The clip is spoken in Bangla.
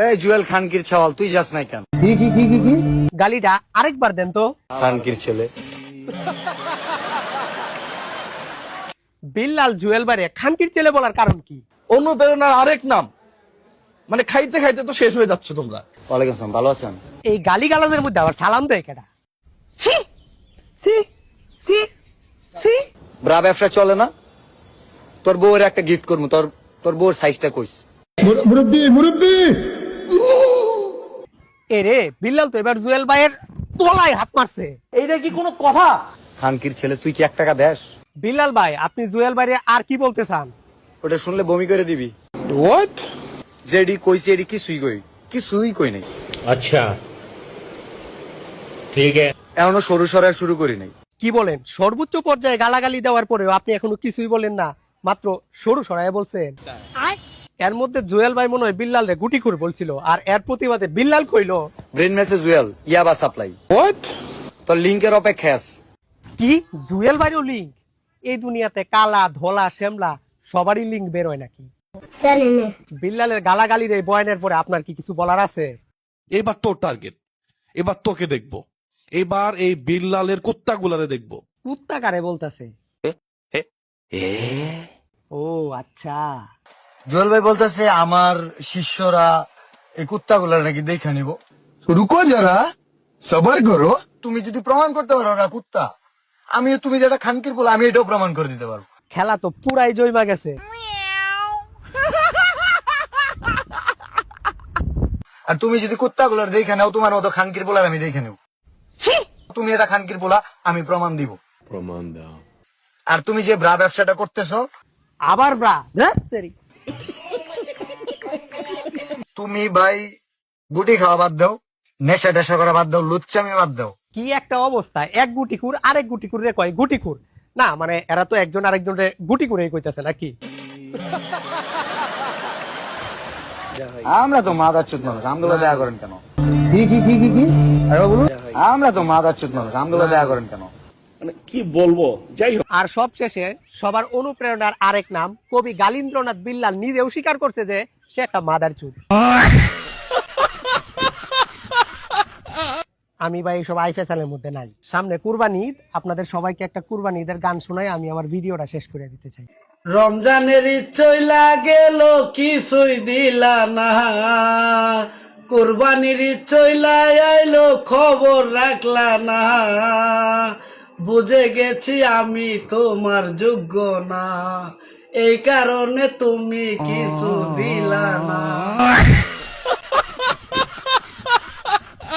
এই জুয়েল খানকির ছাওয়াল, তুই যাস নাই কেন? কি গালিটা আরেকবার দেন তো। খানকির ছেলে। বিল্লাল জুয়েল বাইরে খানকির ছেলে বলার কারণ কি? অনুপ্রেরণার আরেক নাম। মানে খাইতে খাইতে তো শেষ হয়ে যাচ্ছে তোমরা। ওয়ালাইকুম আসসালাম, ভালো আছেন? এই গালি গালাজের মধ্যে আবার সালাম দেয় কেডা? সি সি সি সি ব্রা ব্যবসা চলে না? তোর বউয়ের একটা গিফট করবো, তোর বউর সাইজটা কইস। মুরব্বি এরে বিল্লাল তো এবার জুয়েল ভাইয়ের তলায় হাত মারছে। এইটা কি কোনো কথা? খানকির ছেলে, তুই কি 1 টাকা দেস? বিল্লাল ভাই আপনি জুয়েল ভাইরে আর কি বলতে চান? ওটা শুনলে বমি করে দিবি। হোয়াট? যেডি কইছি এডি কিছুই কই নাই। अच्छा ठीक है। এখনো সরু সরার শুরু করি নাই। কি বলেন, সর্বোচ্চ পর্যায়ে গালাগালি দেওয়ার পরেও আপনি এখনো কিছুই বলেন না, মাত্র সরু সরায় বলছেন। এর মধ্যে জুয়েল ভাই মনে হয় বিল্লাল রে গুটিখুর বলছিল, আর এর প্রতিবাদে বিল্লাল কইলো ব্রেন মেসে জুয়েল ইয়াবা সাপ্লাই। হোয়াট? তোর লিংকের অপেক্ষায় আছে। কি জুয়েল ভাইরও লিঙ্ক? এই দুনিয়াতে কালা ধলা শ্যামলা সবারই লিঙ্ক বের হয় নাকি? বিল্লালের গালাগালির এই বয়ানের পরে আপনার কি কিছু বলার আছে? এবার তোর টার্গেট, এবার তোকে দেখবো, এবার এই বিল্লালের কুত্তাগুলারে দেখবো। কুত্তা কারে বলতেছে? ও আচ্ছা, জুয়েল ভাই বলতেছে আমার শিষ্যরা এই কুত্তাগুলার নাকি দেখে নিব। রুকো যারা, সবার করো। তুমি যদি প্রমাণ করতে পারো ওরা কুত্তা, তুমি যেটা খানকির বলে আমি এটাও প্রমাণ করে দিতে পারবো। খেলা তো পুরাই জয়মা গেছে। আর তুমি যদি কুত্তাগুলার দেখে নাও, তোমার মতো খানকির বলার আমি দেখে নেব। তুমি এটা খানকির বলা, আমি প্রমাণ দিব। প্রমাণ দাও। আর তুমি যে ব্রা ব্যবসাটা করতেছো, আবার ব্রা তেরি। তুমি ভাই গুটি খাওয়া বাদ দাও, নেশা টেশা করা বাদ দাও, লুচ্চামি বাদ দাও। কি একটা অবস্থা, এক গুটিকুর আরেক গুটিকুর রে কয় গুটিকুর না, মানে এরা তো একজন আরেকজন রে গুটি করে কইতাছে নাকি? আমরা তো মাদারচোদ মানুষ, আমগুলো দেয়া করেন কেন? কি আরে বলুন। আমরা তো মাদারচোদ মানুষ, আমগুলো দেয়া করেন কেন? মানে কি বলবো, যাই হোক। আর সবশেষে সবার অনুপ্রেরণার আরেক নাম কবি গালীন্দ্রনাথ বিল্লাল নিজেও স্বীকার করছে যে সে একটা মাদারচোদ। আমি ভাই এইসব আইফেসালের মধ্যে নাই। সামনে কুরবানি ঈদ, আপনাদের সবাইকে একটা কুরবানি ঈদের গান শোনায় আমি আমার ভিডিওটা শেষ করে দিতে চাই। রমজানের চইলা গেল কিছুই দিলা না, কুরবানির চইলা আইলো খবর রাখলা না, বুঝে গেছি আমি তোমার যোগ্য না, এই কারণে তুমি কিছু দিলা না।